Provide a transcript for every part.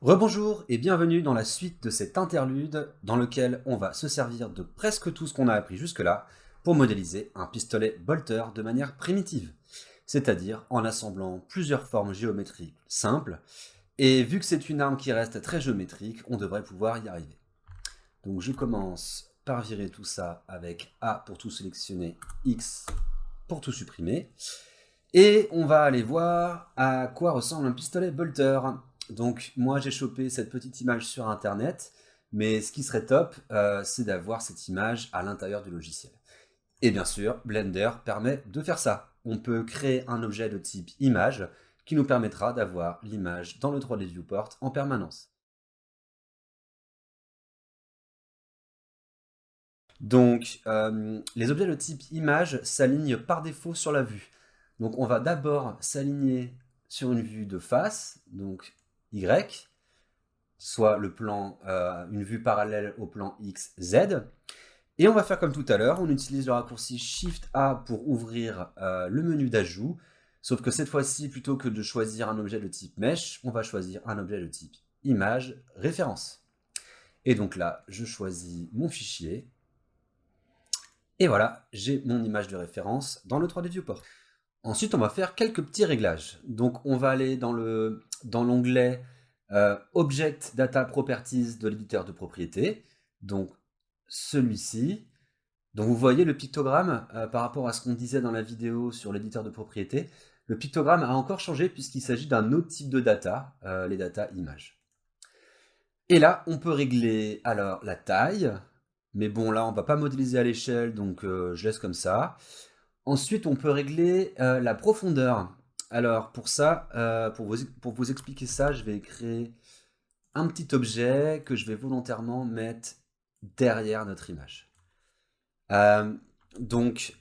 Rebonjour et bienvenue dans la suite de cet interlude dans lequel on va se servir de presque tout ce qu'on a appris jusque-là pour modéliser un pistolet bolter de manière primitive, c'est-à-dire en assemblant plusieurs formes géométriques simples, et vu que c'est une arme qui reste très géométrique, on devrait pouvoir y arriver. Donc je commence par virer tout ça avec A pour tout sélectionner, X pour tout supprimer, et on va aller voir à quoi ressemble un pistolet bolter. Donc moi j'ai chopé cette petite image sur internet, mais ce qui serait top, c'est d'avoir cette image à l'intérieur du logiciel. Et bien sûr, Blender permet de faire ça. On peut créer un objet de type image qui nous permettra d'avoir l'image dans le 3D Viewport en permanence. Donc les objets de type image s'alignent par défaut sur la vue. Donc on va d'abord s'aligner sur une vue de face, donc Y, soit le plan, une vue parallèle au plan X, Z. Et on va faire comme tout à l'heure, on utilise le raccourci Shift A pour ouvrir le menu d'ajout, sauf que cette fois-ci, plutôt que de choisir un objet de type Mesh, on va choisir un objet de type Image, référence. Et donc là, je choisis mon fichier, et voilà, j'ai mon image de référence dans le 3D Viewport. Ensuite, on va faire quelques petits réglages. Donc on va aller dans l'onglet Object Data Properties de l'éditeur de propriété, donc celui-ci. Donc vous voyez le pictogramme par rapport à ce qu'on disait dans la vidéo sur l'éditeur de propriété. Le pictogramme a encore changé puisqu'il s'agit d'un autre type de data, les data images. Et là, on peut régler alors la taille, mais bon là on va pas modéliser à l'échelle, donc je laisse comme ça. Ensuite, on peut régler la profondeur. Alors pour ça, pour vous expliquer ça, je vais créer un petit objet que je vais volontairement mettre derrière notre image. Donc,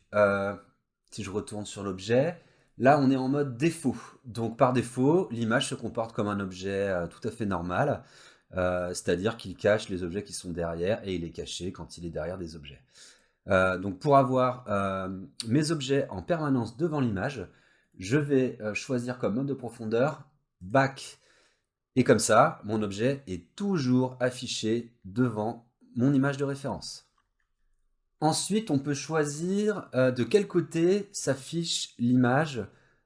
si je retourne sur l'objet, là on est en mode défaut. Donc par défaut, l'image se comporte comme un objet tout à fait normal, c'est-à-dire qu'il cache les objets qui sont derrière et il est caché quand il est derrière des objets. Donc pour avoir mes objets en permanence devant l'image, je vais choisir comme mode de profondeur back. Et comme ça, mon objet est toujours affiché devant mon image de référence. Ensuite, on peut choisir de quel côté s'affiche l'image,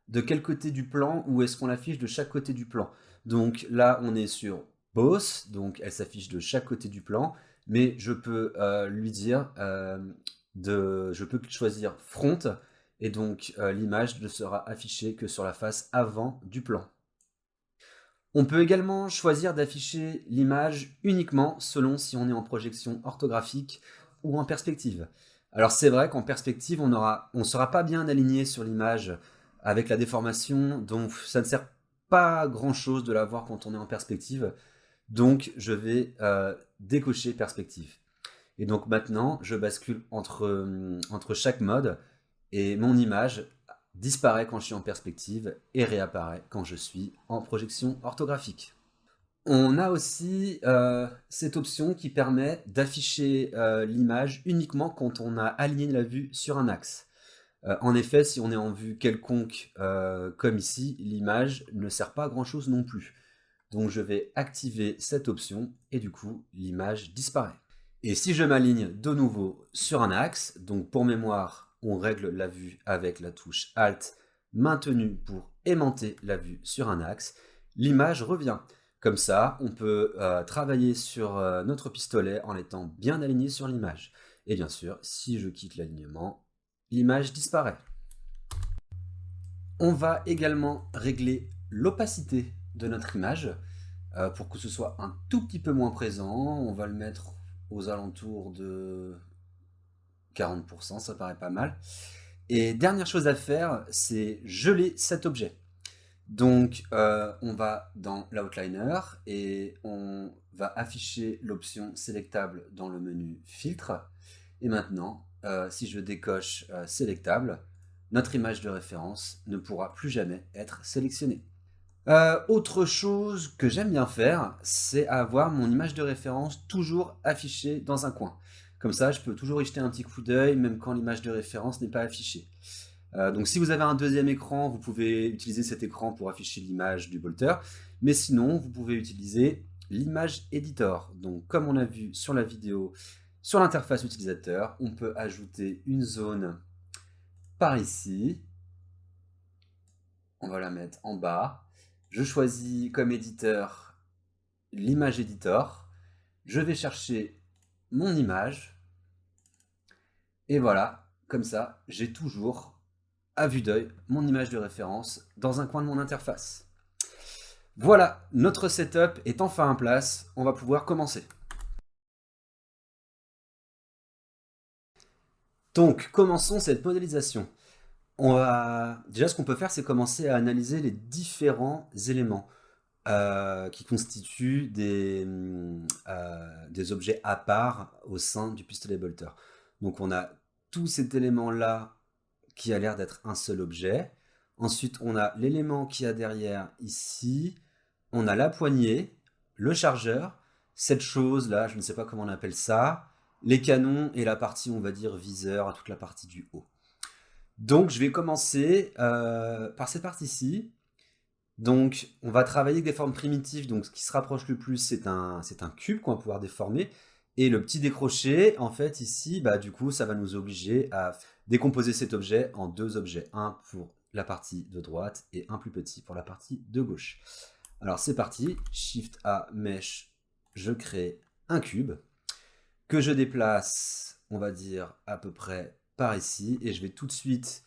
de quel côté du plan, ou est-ce qu'on l'affiche de chaque côté du plan. Donc là, on est sur Both, donc elle s'affiche de chaque côté du plan, mais je peux lui dire, je peux choisir Front, et donc l'image ne sera affichée que sur la face avant du plan. On peut également choisir d'afficher l'image uniquement selon si on est en projection orthographique ou en perspective. Alors c'est vrai qu'en perspective, on ne sera pas bien aligné sur l'image avec la déformation, donc ça ne sert pas à grand chose de la voir quand on est en perspective. Donc je vais décocher perspective. Et donc maintenant, je bascule entre chaque mode et mon image disparaît quand je suis en perspective et réapparaît quand je suis en projection orthographique. On a aussi cette option qui permet d'afficher l'image uniquement quand on a aligné la vue sur un axe. En effet, si on est en vue quelconque comme ici, l'image ne sert pas à grand chose non plus. Donc je vais activer cette option et du coup l'image disparaît. Et si je m'aligne de nouveau sur un axe, donc pour mémoire, on règle la vue avec la touche Alt maintenue pour aimanter la vue sur un axe, l'image revient. Comme ça, on peut travailler sur notre pistolet en étant bien aligné sur l'image. Et bien sûr, si je quitte l'alignement, l'image disparaît. On va également régler l'opacité de notre image pour que ce soit un tout petit peu moins présent. On va le mettre aux alentours de 40%, ça paraît pas mal. Et dernière chose à faire, c'est geler cet objet. Donc on va dans l'outliner et on va afficher l'option sélectable dans le menu filtre. Et maintenant, si je décoche sélectable, notre image de référence ne pourra plus jamais être sélectionnée. Autre chose que j'aime bien faire, c'est avoir mon image de référence toujours affichée dans un coin. Comme ça, je peux toujours y jeter un petit coup d'œil, même quand l'image de référence n'est pas affichée. Donc si vous avez un deuxième écran, vous pouvez utiliser cet écran pour afficher l'image du bolter, mais sinon vous pouvez utiliser l'image editor. Donc comme on a vu sur la vidéo, sur l'interface utilisateur, on peut ajouter une zone par ici. On va la mettre en bas. Je choisis comme éditeur l'image editor. Je vais chercher mon image. Et voilà, comme ça, j'ai toujours, à vue d'œil, mon image de référence dans un coin de mon interface. Voilà, notre setup est enfin en place. On va pouvoir commencer. Donc, commençons cette modélisation. Déjà, ce qu'on peut faire, c'est commencer à analyser les différents éléments qui constituent des objets à part au sein du pistolet bolter. Donc, on a tout cet élément-là qui a l'air d'être un seul objet. Ensuite, on a l'élément qui a derrière ici. On a la poignée, le chargeur, cette chose-là, je ne sais pas comment on appelle ça, les canons et la partie, on va dire, viseur, toute la partie du haut. Donc, je vais commencer par cette partie-ci. Donc, on va travailler avec des formes primitives. Donc, ce qui se rapproche le plus, c'est un cube qu'on va pouvoir déformer. Et le petit décroché, en fait, ici, du coup, ça va nous obliger à décomposer cet objet en deux objets. Un pour la partie de droite et un plus petit pour la partie de gauche. Alors, c'est parti. Shift A, Mesh, je crée un cube que je déplace, on va dire, à peu près par ici. Et je vais tout de suite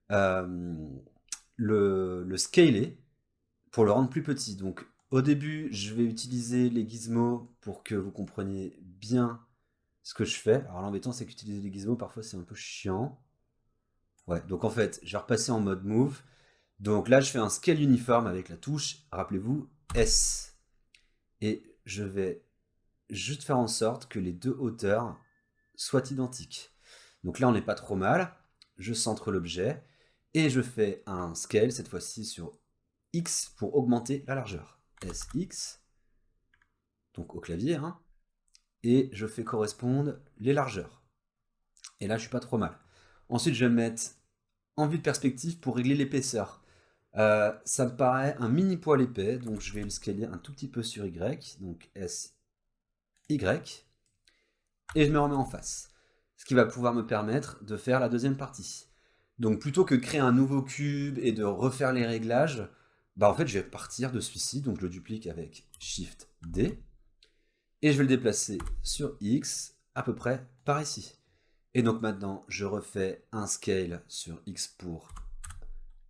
le scaler pour le rendre plus petit. Donc au début, je vais utiliser les gizmos pour que vous compreniez bien ce que je fais. Alors l'embêtant, c'est qu'utiliser les gizmos, parfois, c'est un peu chiant. Ouais, donc en fait, je vais repasser en mode move. Donc là, je fais un scale uniforme avec la touche, rappelez-vous, S. Et je vais juste faire en sorte que les deux hauteurs soient identiques. Donc là, on n'est pas trop mal. Je centre l'objet et je fais un scale, cette fois-ci sur X pour augmenter la largeur. SX, donc au clavier, hein, et je fais correspondre les largeurs. Et là, je suis pas trop mal. Ensuite, je vais me mettre en vue de perspective pour régler l'épaisseur. Ça me paraît un mini poil épais, donc je vais le scaler un tout petit peu sur Y, donc SY, et je me remets en face. Ce qui va pouvoir me permettre de faire la deuxième partie. Donc plutôt que de créer un nouveau cube et de refaire les réglages, en fait je vais partir de celui-ci, donc je le duplique avec Shift D, et je vais le déplacer sur X, à peu près par ici. Et donc maintenant je refais un scale sur X pour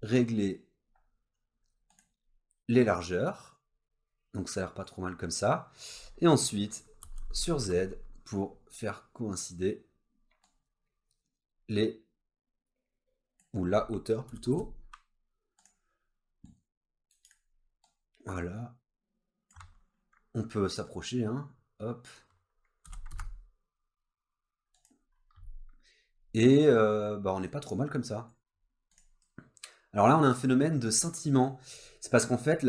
régler les largeurs, donc ça a l'air pas trop mal comme ça, et ensuite sur Z pour faire coïncider les, ou la hauteur plutôt. Voilà. On peut s'approcher, hein. Hop. Et on n'est pas trop mal comme ça. Alors là, on a un phénomène de scintillement. C'est parce qu'en fait,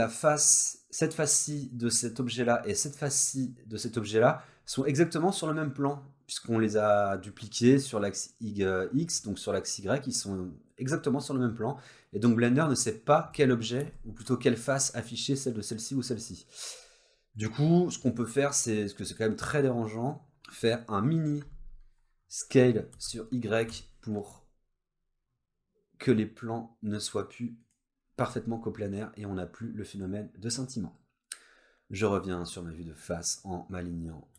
cette face-ci de cet objet-là et cette face-ci de cet objet-là sont exactement sur le même plan, puisqu'on les a dupliqués sur l'axe X, donc sur l'axe Y, ils sont exactement sur le même plan. Et donc Blender ne sait pas quel objet, ou plutôt quelle face afficher, celle de celle-ci ou celle-ci. Du coup, ce qu'on peut faire, c'est, parce que c'est quand même très dérangeant, faire un mini scale sur Y pour que les plans ne soient plus parfaitement coplanaires et on n'a plus le phénomène de scintillement. Je reviens sur ma vue de face en m'alignant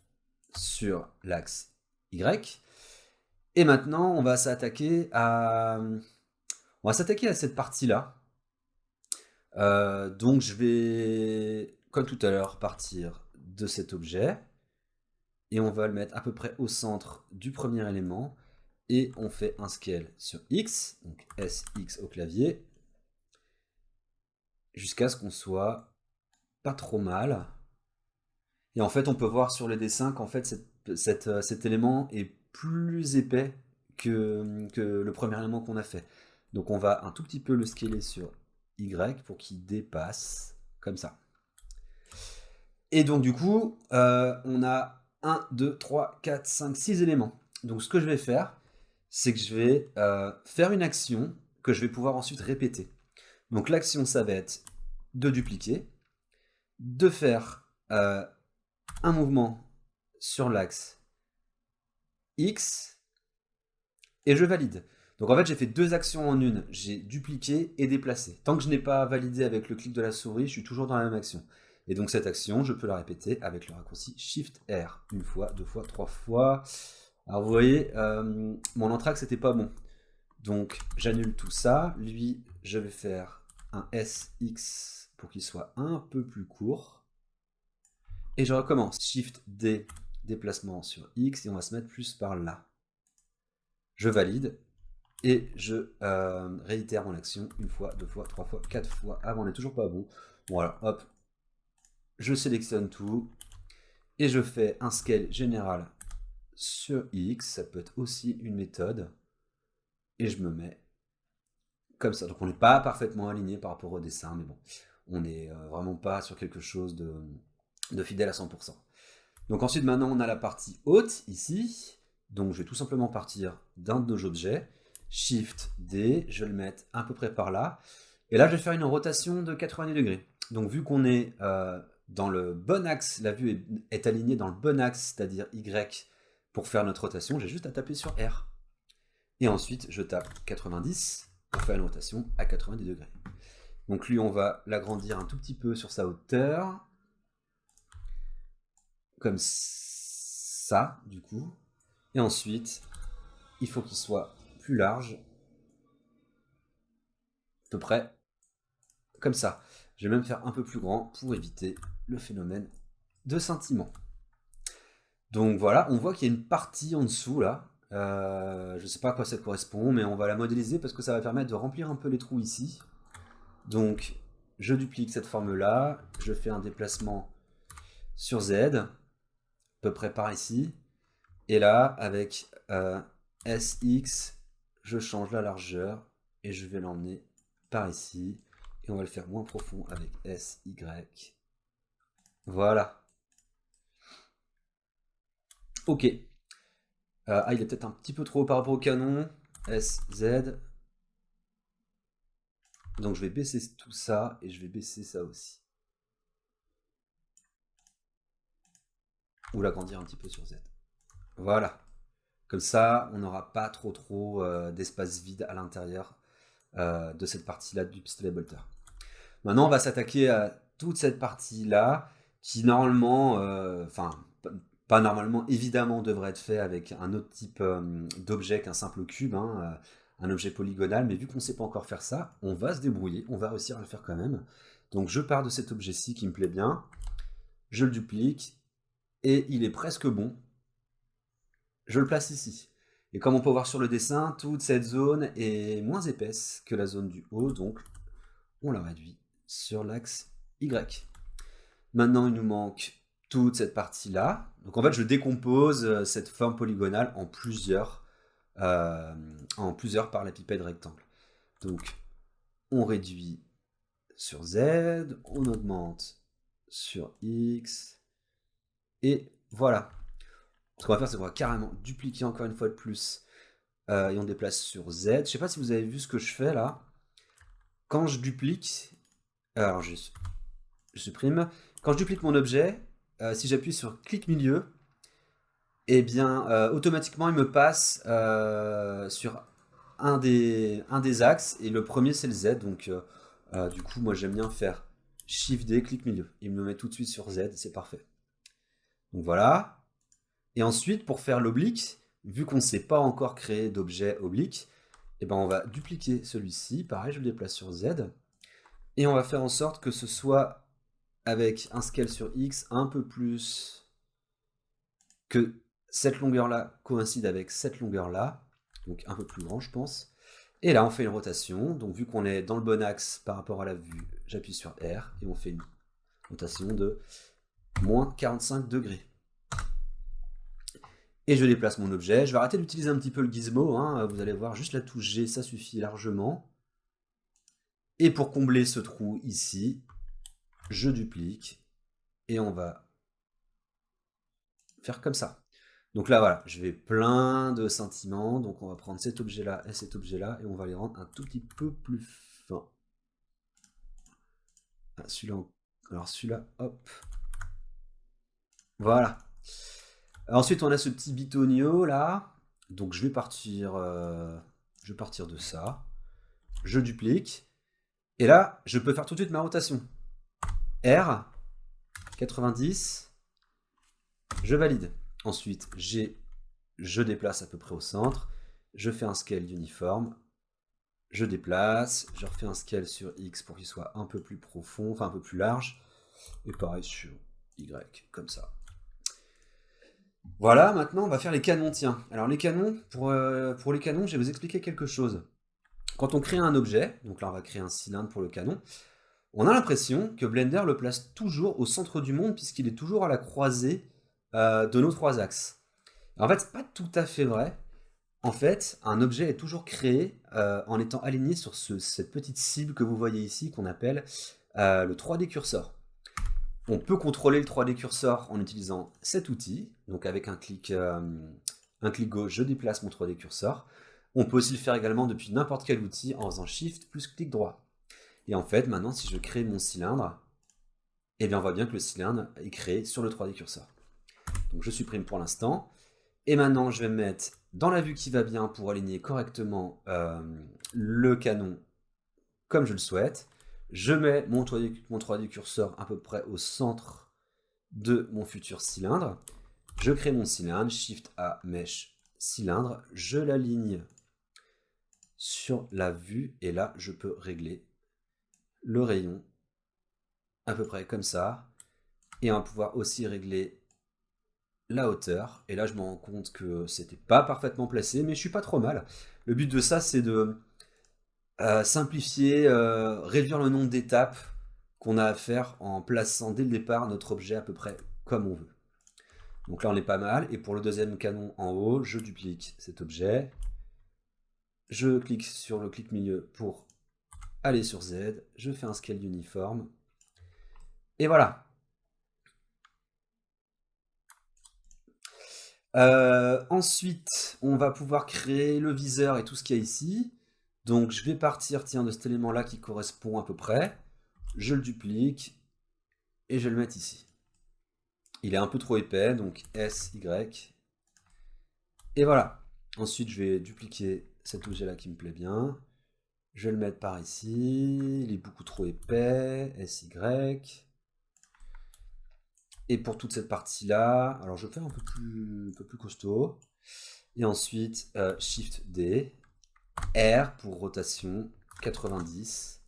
sur l'axe Y. Et maintenant, on va s'attaquer à cette partie-là. Donc je vais, comme tout à l'heure, partir de cet objet. Et on va le mettre à peu près au centre du premier élément. Et on fait un scale sur X, donc SX au clavier, jusqu'à ce qu'on soit pas trop mal. Et en fait, on peut voir sur le dessin qu'en fait, cet élément est plus épais que le premier élément qu'on a fait. Donc on va un tout petit peu le scaler sur Y pour qu'il dépasse, comme ça. Et donc du coup, on a 1, 2, 3, 4, 5, 6 éléments. Donc ce que je vais faire, c'est que je vais faire une action que je vais pouvoir ensuite répéter. Donc l'action, ça va être de dupliquer, de faire un mouvement sur l'axe X, et je valide. Donc en fait, j'ai fait 2 actions en une. J'ai dupliqué et déplacé. Tant que je n'ai pas validé avec le clic de la souris, je suis toujours dans la même action. Et donc cette action, je peux la répéter avec le raccourci Shift R. 1 fois, 2 fois, 3 fois. Alors vous voyez, mon entracte, c'était pas bon. Donc j'annule tout ça. Lui, je vais faire un SX pour qu'il soit un peu plus court. Et je recommence. Shift D, déplacement sur X, et on va se mettre plus par là. Je valide. Et je réitère mon action 1 fois, 2 fois, 3 fois, 4 fois. Ah, on n'est toujours pas bon. Voilà, hop. Je sélectionne tout. Et je fais un scale général sur X. Ça peut être aussi une méthode. Et je me mets comme ça. Donc on n'est pas parfaitement aligné par rapport au dessin. Mais bon, on n'est vraiment pas sur quelque chose de fidèle à 100%. Donc ensuite, maintenant, on a la partie haute ici. Donc je vais tout simplement partir d'un de nos objets. Shift D, je vais le mettre à peu près par là. Et là, je vais faire une rotation de 90 degrés. Donc vu qu'on est dans le bon axe, la vue est alignée dans le bon axe, c'est-à-dire Y, pour faire notre rotation, j'ai juste à taper sur R. Et ensuite, je tape 90 pour faire une rotation à 90 degrés. Donc lui, on va l'agrandir un tout petit peu sur sa hauteur. Comme ça, du coup. Et ensuite, il faut qu'il soit plus large. À peu près comme ça. Je vais même faire un peu plus grand pour éviter le phénomène de scintillement. Donc voilà, on voit qu'il y a une partie en dessous là. Je ne sais pas à quoi ça correspond, mais on va la modéliser parce que ça va permettre de remplir un peu les trous ici. Donc je duplique cette forme-là, je fais un déplacement sur Z, à peu près par ici. Et là, avec SX, je change la largeur et je vais l'emmener par ici. Et on va le faire moins profond avec SY. Voilà. Ok. Il est peut-être un petit peu trop haut par rapport au canon. SZ. Donc je vais baisser tout ça et je vais baisser ça aussi. Ou l'agrandir un petit peu sur Z. Voilà. Comme ça, on n'aura pas trop d'espace vide à l'intérieur de cette partie-là du pistolet bolter. Maintenant, on va s'attaquer à toute cette partie-là, qui normalement, enfin, pas normalement, évidemment, devrait être fait avec un autre type d'objet qu'un simple cube, hein, un objet polygonal, mais vu qu'on ne sait pas encore faire ça, on va se débrouiller, on va réussir à le faire quand même. Donc je pars de cet objet-ci qui me plaît bien, je le duplique, et il est presque bon. Je le place ici. Et comme on peut voir sur le dessin, toute cette zone est moins épaisse que la zone du haut, donc on la réduit sur l'axe Y. Maintenant, il nous manque toute cette partie-là. Donc en fait, je décompose cette forme polygonale en plusieurs parallépipèdes rectangles. Donc, on réduit sur Z, on augmente sur X, et voilà. Ce qu'on va faire, c'est qu'on va carrément dupliquer encore une fois de plus, et on déplace sur Z. Je ne sais pas si vous avez vu ce que je fais là. Quand je duplique, alors je supprime. Quand je duplique mon objet, si j'appuie sur clic milieu, eh bien, automatiquement, il me passe sur un des axes, et le premier, c'est le Z. Donc, du coup, moi, j'aime bien faire Shift D, clic milieu. Il me met tout de suite sur Z, c'est parfait. Donc, voilà. Et ensuite, pour faire l'oblique, vu qu'on ne sait pas encore créer d'objet oblique, eh ben, on va dupliquer celui-ci. Pareil, je le déplace sur Z. Et on va faire en sorte que ce soit avec un scale sur X un peu plus, que cette longueur-là coïncide avec cette longueur-là, donc un peu plus grand, je pense. Et là, on fait une rotation. Donc, vu qu'on est dans le bon axe par rapport à la vue, j'appuie sur R et on fait une rotation de moins 45 degrés. Et je déplace mon objet. Je vais arrêter d'utiliser un petit peu le gizmo, hein. Vous allez voir, juste la touche G, ça suffit largement. Et pour combler ce trou ici, je duplique et on va faire comme ça. Donc là, voilà, je vais plein de sentiments. Donc on va prendre cet objet-là et cet objet-là et on va les rendre un tout petit peu plus fins. Ah, celui-là, alors celui-là, hop. Voilà. Ensuite, on a ce petit bitonio là. Donc je vais partir de ça. Je duplique. Et là, je peux faire tout de suite ma rotation. R, 90, je valide. Ensuite, je déplace à peu près au centre. Je fais un scale d'uniforme. Je déplace. Je refais un scale sur X pour qu'il soit un peu plus profond, enfin un peu plus large. Et pareil sur Y, comme ça. Voilà, maintenant on va faire les canons, tiens. Alors les canons, pour les canons, je vais vous expliquer quelque chose. Quand on crée un objet, donc là on va créer un cylindre pour le canon, on a l'impression que Blender le place toujours au centre du monde puisqu'il est toujours à la croisée de nos trois axes. En fait, c'est pas tout à fait vrai. En fait, un objet est toujours créé en étant aligné sur cette petite cible que vous voyez ici qu'on appelle le 3D cursor. On peut contrôler le 3D cursor en utilisant cet outil. Donc avec un clic gauche, je déplace mon 3D cursor. On peut aussi le faire également depuis n'importe quel outil en faisant Shift plus clic droit. Et en fait, maintenant, si je crée mon cylindre, eh bien, on voit bien que le cylindre est créé sur le 3D cursor. Donc je supprime pour l'instant. Et maintenant, je vais me mettre dans la vue qui va bien pour aligner correctement le canon comme je le souhaite. Je mets mon 3D cursor à peu près au centre de mon futur cylindre. Je crée mon cylindre, Shift A, Mesh, cylindre. Je l'aligne sur la vue et là, je peux régler le rayon à peu près comme ça. Et on va pouvoir aussi régler la hauteur. Et là, je me rends compte que c'était pas parfaitement placé, mais je suis pas trop mal. Le but de ça, c'est de simplifier, réduire le nombre d'étapes qu'on a à faire en plaçant dès le départ notre objet à peu près comme on veut. Donc là, on est pas mal. Et pour le deuxième canon en haut, je duplique cet objet. Je clique sur le clic milieu pour aller sur Z. Je fais un scale d'uniforme. Et voilà. Ensuite, on va pouvoir créer le viseur et tout ce qu'il y a ici. Donc je vais partir de cet élément-là qui correspond à peu près. Je le duplique et je vais le mettre ici. Il est un peu trop épais, donc S, Y. Et voilà. Ensuite, je vais dupliquer cet objet-là qui me plaît bien. Je vais le mettre par ici. Il est beaucoup trop épais. S, Y. Et pour toute cette partie-là, alors je vais faire un peu plus costaud. Et ensuite, Shift D. R pour rotation, 90.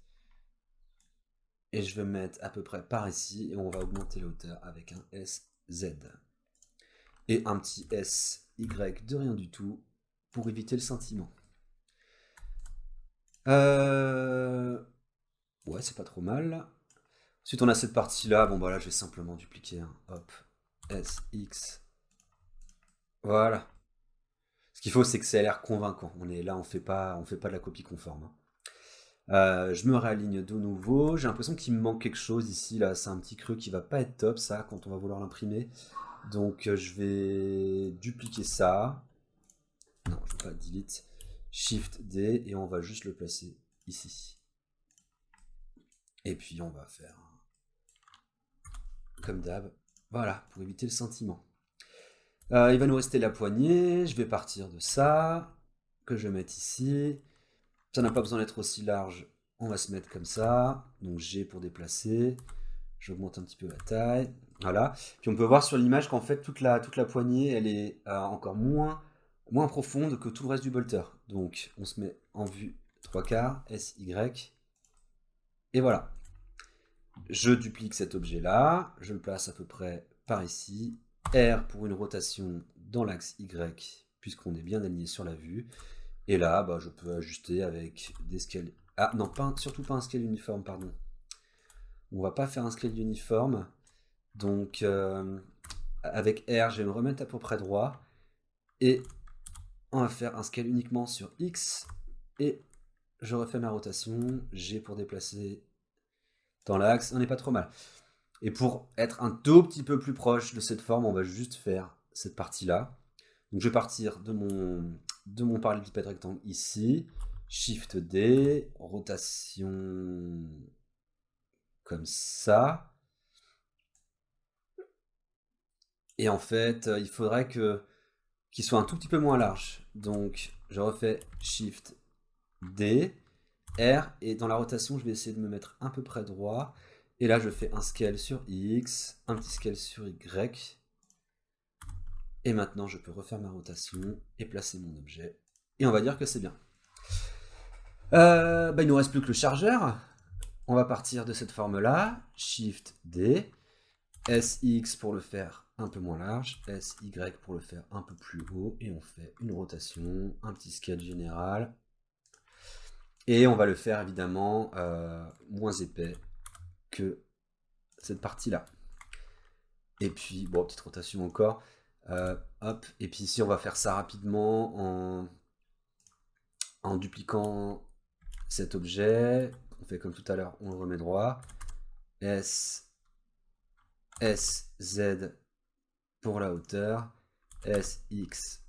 Et je vais me mettre à peu près par ici. Et on va augmenter la hauteur avec un SZ. Et un petit SY de rien du tout pour éviter le scintillement. Ouais, c'est pas trop mal. Ensuite, on a cette partie-là. Bon, bah là, je vais simplement dupliquer. Hop. SX. Voilà. Ce qu'il faut, c'est que ça ait l'air convaincant. On est là, on fait pas de la copie conforme. Je me réaligne de nouveau. J'ai l'impression qu'il me manque quelque chose ici. Là, c'est un petit creux qui va pas être top, ça, quand on va vouloir l'imprimer. Donc, je vais dupliquer ça. Non, je ne veux pas delete. Shift D et on va juste le placer ici. Et puis, on va faire comme d'hab. Voilà, pour éviter le scintillement. Il va nous rester la poignée. Je vais partir de ça, que je vais mettre ici. Ça n'a pas besoin d'être aussi large. On va se mettre comme ça. Donc G pour déplacer. J'augmente un petit peu la taille. Voilà. Puis on peut voir sur l'image qu'en fait, toute la poignée, elle est encore moins profonde que tout le reste du bolter. Donc on se met en vue 3/4, SY. Et voilà. Je duplique cet objet-là. Je le place à peu près par ici. R pour une rotation dans l'axe Y, puisqu'on est bien aligné sur la vue. Et là, bah, je peux ajuster avec des scales. Ah non, surtout pas un scale uniforme, pardon. On va pas faire un scale uniforme. Donc avec R, je vais me remettre à peu près droit. Et on va faire un scale uniquement sur X. Et je refais ma rotation. G pour déplacer dans l'axe. On n'est pas trop mal. Et pour être un tout petit peu plus proche de cette forme, on va juste faire cette partie-là. Donc je vais partir de mon parallélépipède rectangle ici, Shift D, rotation comme ça. Et en fait, il faudrait qu'il soit un tout petit peu moins large. Donc je refais Shift D, R, et dans la rotation, je vais essayer de me mettre à peu près droit. Et là, je fais un scale sur X, un petit scale sur Y. Et maintenant, je peux refaire ma rotation et placer mon objet. Et on va dire que c'est bien. Il ne nous reste plus que le chargeur. On va partir de cette forme-là. Shift D. SX pour le faire un peu moins large. SY pour le faire un peu plus haut. Et on fait une rotation, un petit scale général. Et on va le faire évidemment moins épais que cette partie-là. Et puis, bon, petite rotation encore. Hop. Et puis ici, on va faire ça rapidement en dupliquant cet objet. On fait comme tout à l'heure, on le remet droit. S, Z pour la hauteur. SX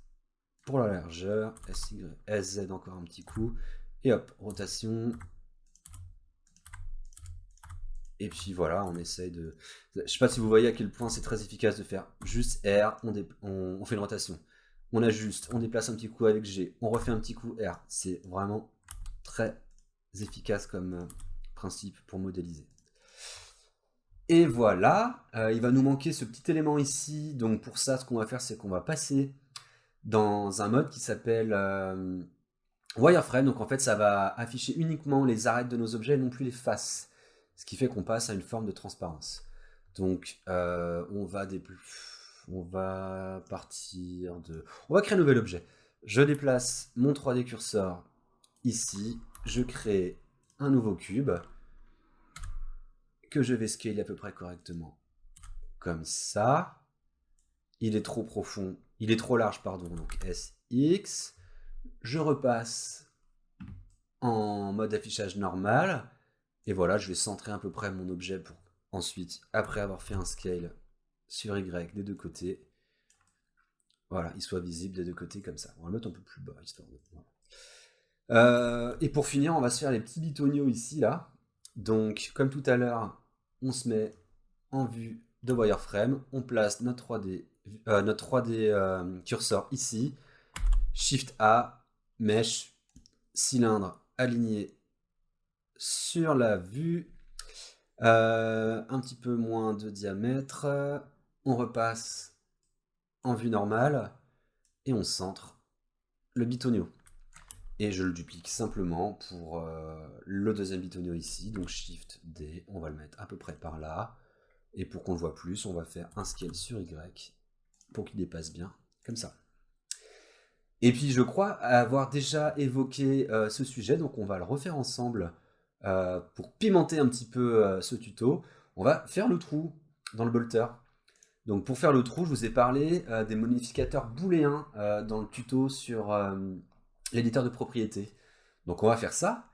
pour la largeur. SY, SZ encore un petit coup. Et hop, rotation. Et puis voilà, on essaye de... Je sais pas si vous voyez à quel point c'est très efficace de faire juste R, on fait une rotation. On ajuste, on déplace un petit coup avec G, on refait un petit coup R. C'est vraiment très efficace comme principe pour modéliser. Et voilà, il va nous manquer ce petit élément ici. Donc pour ça, ce qu'on va faire, c'est qu'on va passer dans un mode qui s'appelle wireframe. Donc en fait, ça va afficher uniquement les arêtes de nos objets et non plus les faces. Ce qui fait qu'on passe à une forme de transparence. Donc on va partir de... On va créer un nouvel objet. Je déplace mon 3D curseur ici. Je crée un nouveau cube que je vais scaler à peu près correctement. Comme ça. Il est trop profond. Il est trop large, pardon. Donc SX. Je repasse en mode affichage normal. Et voilà, je vais centrer à peu près mon objet pour ensuite, après avoir fait un scale sur Y des deux côtés, voilà, il soit visible des deux côtés comme ça. On va le mettre un peu plus bas, histoire de... et pour finir, on va se faire les petits bitoniaux ici, là. Donc, comme tout à l'heure, on se met en vue de wireframe, on place notre 3D curseur ici, Shift A, mèche, cylindre aligné sur la vue, un petit peu moins de diamètre, on repasse en vue normale et on centre le bitonio. Et je le duplique simplement pour le deuxième bitonio ici, donc Shift D, on va le mettre à peu près par là. Et pour qu'on le voit plus, on va faire un scale sur Y pour qu'il dépasse bien, comme ça. Et puis je crois avoir déjà évoqué ce sujet, donc on va le refaire ensemble pour pimenter un petit peu ce tuto. On va faire le trou dans le bolter. Donc pour faire le trou, je vous ai parlé des modificateurs booléens dans le tuto sur l'éditeur de propriété. Donc on va faire ça.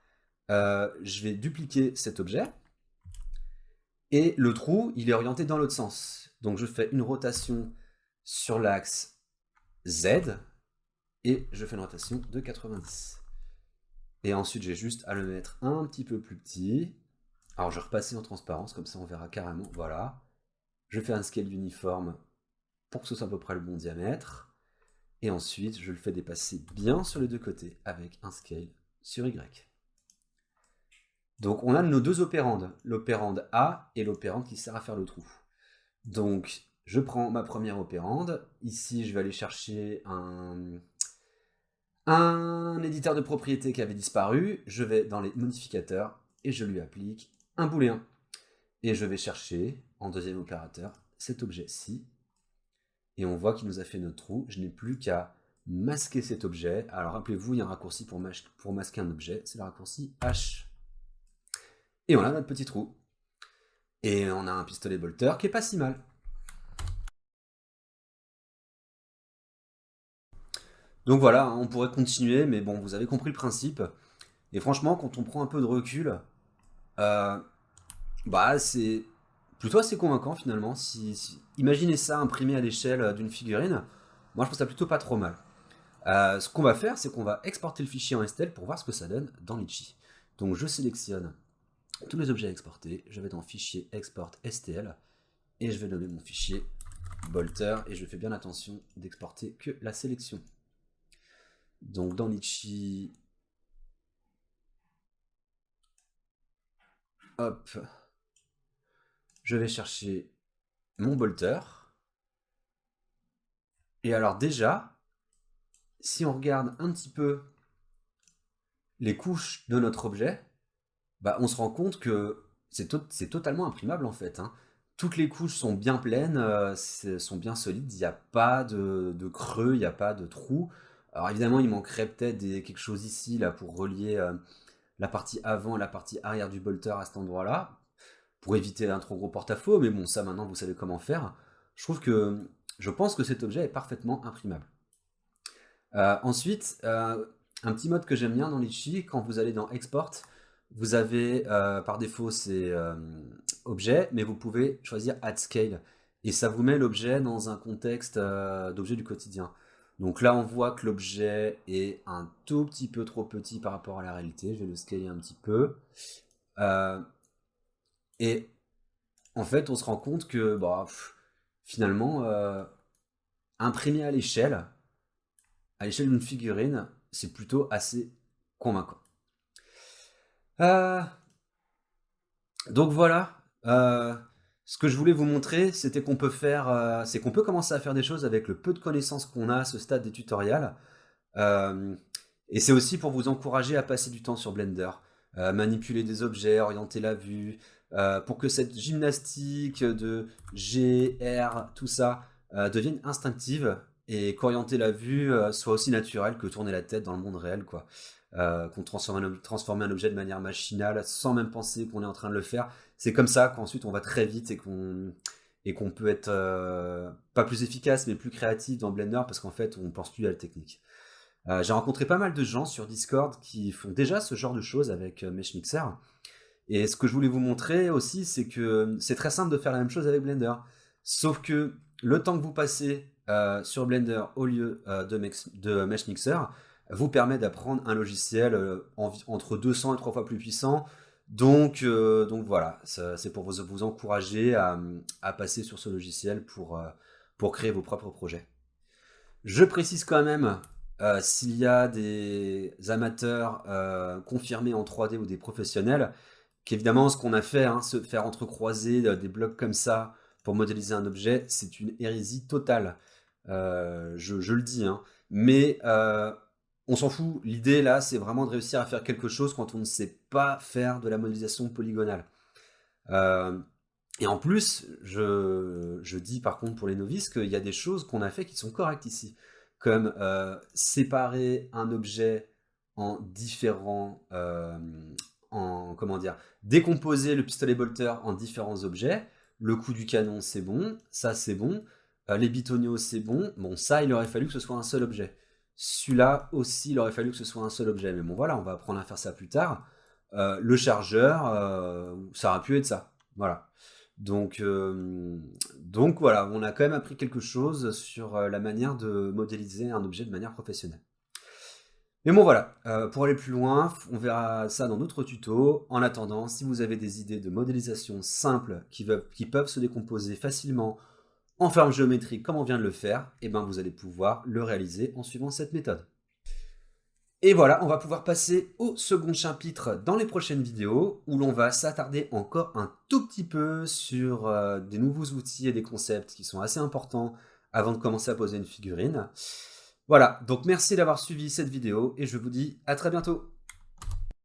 Je vais dupliquer cet objet. Et le trou, il est orienté dans l'autre sens. Donc je fais une rotation sur l'axe Z. Et je fais une rotation de 90. Et ensuite, j'ai juste à le mettre un petit peu plus petit. Alors, je vais repasser en transparence, comme ça on verra carrément. Voilà. Je fais un scale uniforme pour que ce soit à peu près le bon diamètre. Et ensuite, je le fais dépasser bien sur les deux côtés avec un scale sur Y. Donc, on a nos deux opérandes, l'opérande A et l'opérande qui sert à faire le trou. Donc, je prends ma première opérande. Ici, je vais aller chercher un éditeur de propriété qui avait disparu. Je vais dans les modificateurs et je lui applique un booléen. Et je vais chercher, en deuxième opérateur, cet objet-ci. Et on voit qu'il nous a fait notre trou. Je n'ai plus qu'à masquer cet objet. Alors rappelez-vous, il y a un raccourci pour masquer un objet. C'est le raccourci H. Et on a notre petit trou. Et on a un pistolet bolter qui est pas si mal. Donc voilà, on pourrait continuer, mais bon, vous avez compris le principe. Et franchement, quand on prend un peu de recul, c'est plutôt assez convaincant finalement. Imaginez ça imprimé à l'échelle d'une figurine. Moi, je trouve ça plutôt pas trop mal. Ce qu'on va faire, c'est qu'on va exporter le fichier en STL pour voir ce que ça donne dans Litchi. Donc, je sélectionne tous les objets à exporter, je vais dans Fichier Export STL, et je vais nommer mon fichier Bolter, et je fais bien attention d'exporter que la sélection. Donc, dans Litchi, hop, je vais chercher mon Bolter. Et alors déjà, si on regarde un petit peu les couches de notre objet, bah, on se rend compte que c'est totalement imprimable en fait, hein. Toutes les couches sont bien pleines, sont bien solides, il n'y a pas de creux, il n'y a pas de trou. Alors évidemment, il manquerait peut-être quelque chose ici là, pour relier la partie avant et la partie arrière du bolter à cet endroit-là, pour éviter un trop gros porte-à-faux, mais bon, ça maintenant vous savez comment faire. Je pense que cet objet est parfaitement imprimable. Ensuite, un petit mode que j'aime bien dans Litchi, quand vous allez dans Export, vous avez par défaut c'est objet, mais vous pouvez choisir Add Scale. Et ça vous met l'objet dans un contexte d'objet du quotidien. Donc là, on voit que l'objet est un tout petit peu trop petit par rapport à la réalité. Je vais le scaler un petit peu. Et en fait, on se rend compte que bah, finalement, imprimer à l'échelle d'une figurine, c'est plutôt assez convaincant. Donc voilà, ce que je voulais vous montrer, c'était qu'on peut faire, c'est qu'on peut commencer à faire des choses avec le peu de connaissances qu'on a à ce stade des tutoriels. Et c'est aussi pour vous encourager à passer du temps sur Blender, manipuler des objets, orienter la vue, pour que cette gymnastique de G, R, tout ça devienne instinctive et qu'orienter la vue soit aussi naturel que tourner la tête dans le monde réel, quoi. Qu'on transforme un objet de manière machinale sans même penser qu'on est en train de le faire. C'est comme ça qu'ensuite on va très vite et qu'on peut être pas plus efficace mais plus créatif dans Blender parce qu'en fait on pense plus à la technique. J'ai rencontré pas mal de gens sur Discord qui font déjà ce genre de choses avec MeshMixer. Et ce que je voulais vous montrer aussi, c'est que c'est très simple de faire la même chose avec Blender. Sauf que le temps que vous passez sur Blender au lieu de MeshMixer vous permet d'apprendre un logiciel entre 200 et 3 fois plus puissant. Donc voilà, c'est pour vous encourager à passer sur ce logiciel pour créer vos propres projets. Je précise quand même, s'il y a des amateurs confirmés en 3D ou des professionnels, qu'évidemment ce qu'on a fait, hein, se faire entrecroiser des blocs comme ça pour modéliser un objet, c'est une hérésie totale. Je le dis, hein. Mais on s'en fout. L'idée là, c'est vraiment de réussir à faire quelque chose quand on ne sait pas faire de la modélisation polygonale. Et en plus, je dis par contre pour les novices qu'il y a des choses qu'on a fait qui sont correctes ici, comme séparer un objet en différents, comment dire, décomposer le pistolet bolter en différents objets. Le coup du canon, c'est bon, ça c'est bon. Les bitonios, c'est bon. Bon, ça, il aurait fallu que ce soit un seul objet. Celui-là aussi, il aurait fallu que ce soit un seul objet. Mais bon, voilà, on va apprendre à faire ça plus tard. Le chargeur, ça aurait pu être ça. Voilà. Donc voilà, on a quand même appris quelque chose sur la manière de modéliser un objet de manière professionnelle. Mais bon voilà, pour aller plus loin, on verra ça dans d'autres tutos. En attendant, si vous avez des idées de modélisation simples qui peuvent se décomposer facilement en forme géométrique comme on vient de le faire, et ben vous allez pouvoir le réaliser en suivant cette méthode. Et voilà, on va pouvoir passer au second chapitre dans les prochaines vidéos, où l'on va s'attarder encore un tout petit peu sur des nouveaux outils et des concepts qui sont assez importants avant de commencer à poser une figurine. Voilà, donc merci d'avoir suivi cette vidéo et je vous dis à très bientôt.